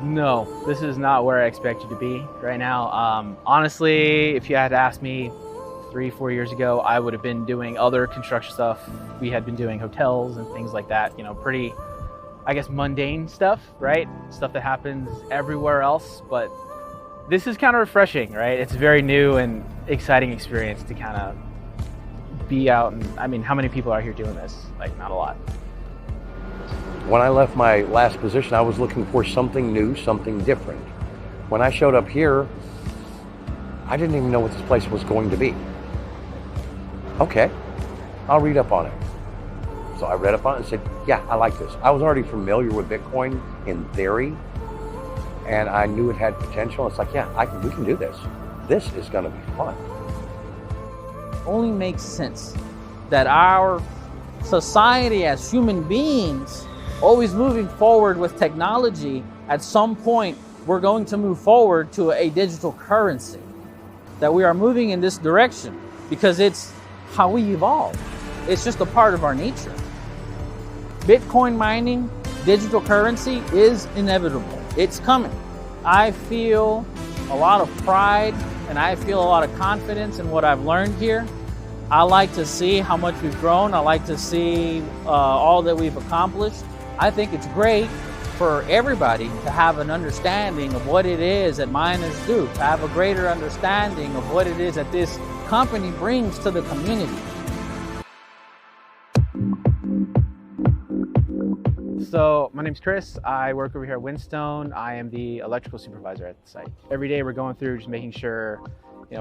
No, this is not where I expect you to be right now. Honestly, if you had asked me 3-4 years ago, I would have been doing other construction stuff. We had been doing hotels and things like that, pretty, I guess, mundane stuff, right? Stuff that happens everywhere else, but this is kind of refreshing, right? It's a very new and exciting experience to kind of be out. And I mean, how many people are here doing this? Like, not a lot. When I left my last position, I was looking for something new, something different. When I showed up here, I didn't even know what this place was going to be. Okay, I'll read up on it. So I read up on it and said, yeah, I like this. I was already familiar with Bitcoin in theory, and I knew it had potential. It's like, yeah, we can do this. This is gonna be fun. Only makes sense that our society as human beings, always moving forward with technology, at some point we're going to move forward to a digital currency. That we are moving in this direction because it's how we evolve. It's just a part of our nature. Bitcoin mining, digital currency is inevitable. It's coming. I feel a lot of pride and I feel a lot of confidence in what I've learned here. I like to see how much we've grown. I like to see all that we've accomplished. I think it's great for everybody to have an understanding of what it is that miners do, to have a greater understanding of what it is that this company brings to the community. So my name's Chris. I work over here at Windstone. I am the electrical supervisor at the site. Every day we're going through just making sure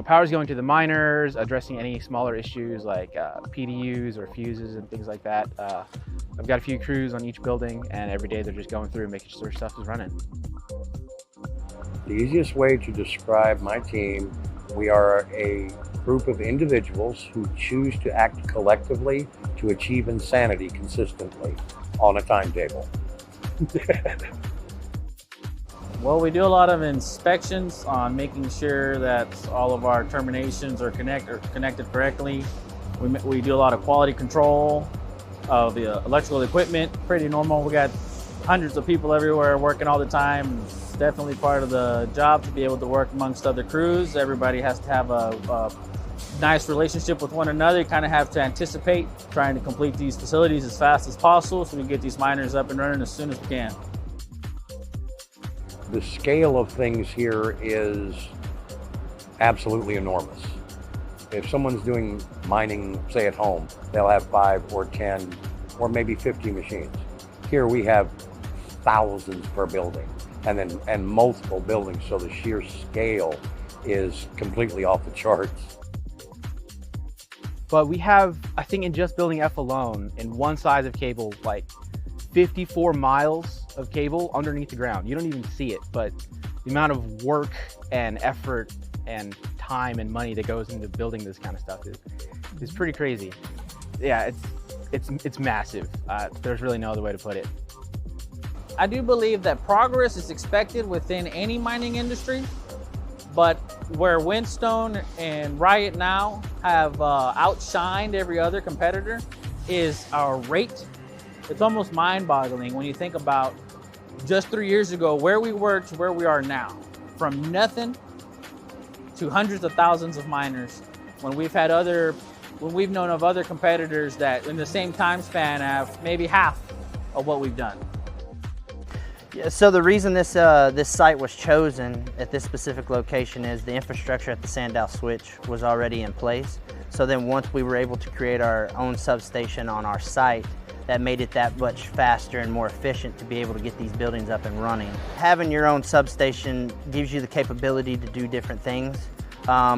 power's going to the miners, addressing any smaller issues like PDUs or fuses and things like that. I've got a few crews on each building, and every day they're just going through making sure stuff is running. The easiest way to describe my team, we are a group of individuals who choose to act collectively to achieve insanity consistently on a timetable. Well, we do a lot of inspections on making sure that all of our terminations are connected correctly. We do a lot of quality control of the electrical equipment. Pretty normal. We got hundreds of people everywhere working all the time. It's definitely part of the job to be able to work amongst other crews. Everybody has to have a nice relationship with one another. You kind of have to anticipate trying to complete these facilities as fast as possible so we can get these miners up and running as soon as we can. The scale of things here is absolutely enormous. If someone's doing mining, say at home, they'll have 5 or 10 or maybe 50 machines. Here we have thousands per building and multiple buildings, so the sheer scale is completely off the charts. But we have, I think in just building F alone, in one size of cable, like 54 miles of cable underneath the ground. You don't even see it, but the amount of work and effort and time and money that goes into building this kind of stuff is pretty crazy. Yeah, it's massive. There's really no other way to put it. I do believe that progress is expected within any mining industry, but where Windstone and Riot now have outshined every other competitor is our rate. It's almost mind-boggling when you think about just 3 years ago where we were to where we are now. From nothing to hundreds of thousands of miners, when we've known of other competitors that in the same time span have maybe half of what we've done. Yeah, so the reason this site was chosen at this specific location is the infrastructure at the Sandow switch was already in place. So then once we were able to create our own substation on our site, that made it that much faster and more efficient to be able to get these buildings up and running. Having your own substation gives you the capability to do different things,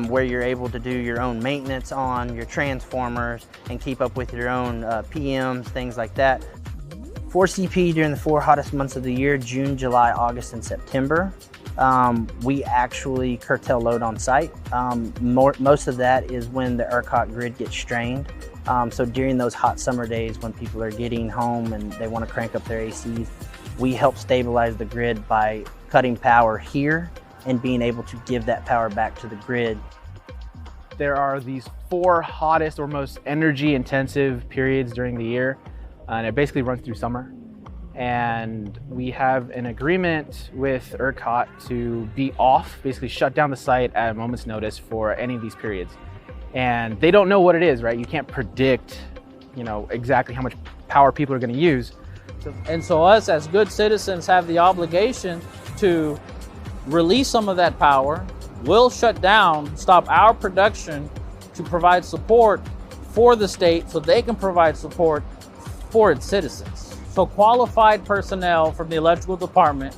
where you're able to do your own maintenance on your transformers and keep up with your own PMs, things like that. For CP during the 4 hottest months of the year, June, July, August, and September, we actually curtail load on site. Most of that is when the ERCOT grid gets strained. So during those hot summer days when people are getting home and they want to crank up their ACs, we help stabilize the grid by cutting power here and being able to give that power back to the grid. There are these 4 hottest or most energy intensive periods during the year, and it basically runs through summer. and we have an agreement with ERCOT to be off, basically shut down the site at a moment's notice for any of these periods. And they don't know what it is, right? You can't predict, exactly how much power people are going to use. And so us as good citizens have the obligation to release some of that power. We'll shut down, stop our production to provide support for the state so they can provide support for its citizens. So qualified personnel from the electrical department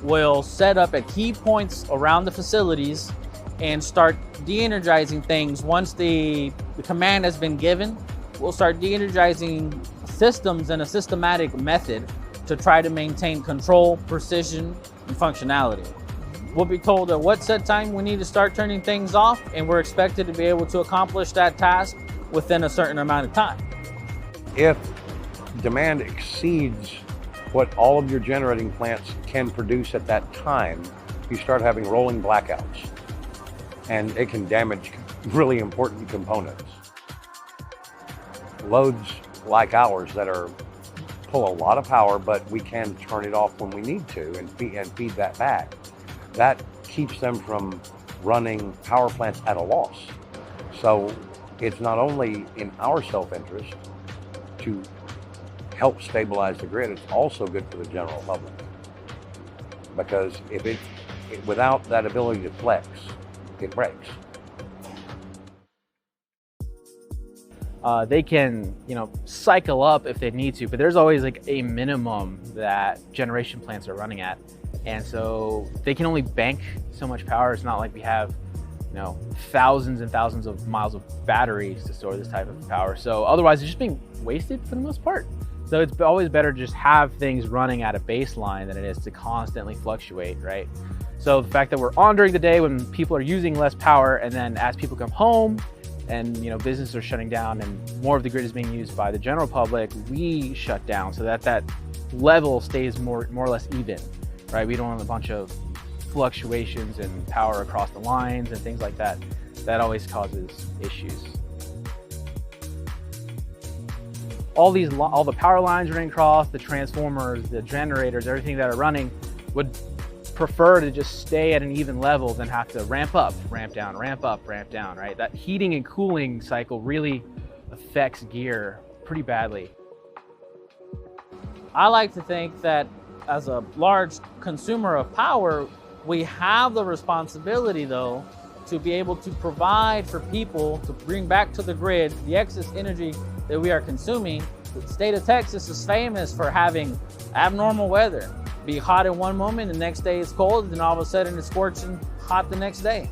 will set up at key points around the facilities and start de-energizing things. Once the command has been given, we'll start de-energizing systems in a systematic method to try to maintain control, precision, and functionality. We'll be told at what set time we need to start turning things off, and we're expected to be able to accomplish that task within a certain amount of time. If demand exceeds what all of your generating plants can produce at that time, you start having rolling blackouts, and it can damage really important components. Loads like ours that pull a lot of power, but we can turn it off when we need to and feed that back. That keeps them from running power plants at a loss. So it's not only in our self-interest to help stabilize the grid, it's also good for the general public. Because without that ability to flex, it breaks. They can, cycle up if they need to, but there's always like a minimum that generation plants are running at. And so they can only bank so much power. It's not like we have, thousands and thousands of miles of batteries to store this type of power. So otherwise it's just being wasted for the most part. So it's always better to just have things running at a baseline than it is to constantly fluctuate, right? So the fact that we're on during the day when people are using less power, and then as people come home and businesses are shutting down and more of the grid is being used by the general public, we shut down so that level stays more or less even, right? We don't want a bunch of fluctuations in power across the lines and things like that. That always causes issues. All the power lines running across, the transformers, the generators, everything that are running would prefer to just stay at an even level than have to ramp up, ramp down, ramp up, ramp down, right? That heating and cooling cycle really affects gear pretty badly. I like to think that as a large consumer of power, we have the responsibility, though, to be able to provide for people to bring back to the grid the excess energy that we are consuming. The state of Texas is famous for having abnormal weather. Be hot in one moment, the next day it's cold, and then all of a sudden it's scorching hot the next day.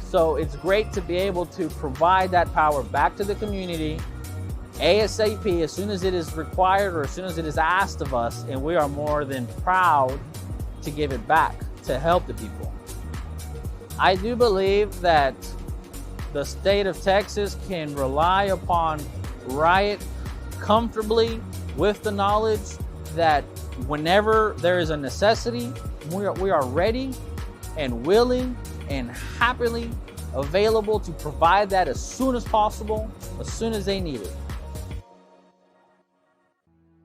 So it's great to be able to provide that power back to the community ASAP, as soon as it is required or as soon as it is asked of us, and we are more than proud to give it back to help the people. I do believe that the state of Texas can rely upon Riot comfortably with the knowledge that whenever there is a necessity, we are ready and willing and happily available to provide that as soon as possible, as soon as they need it.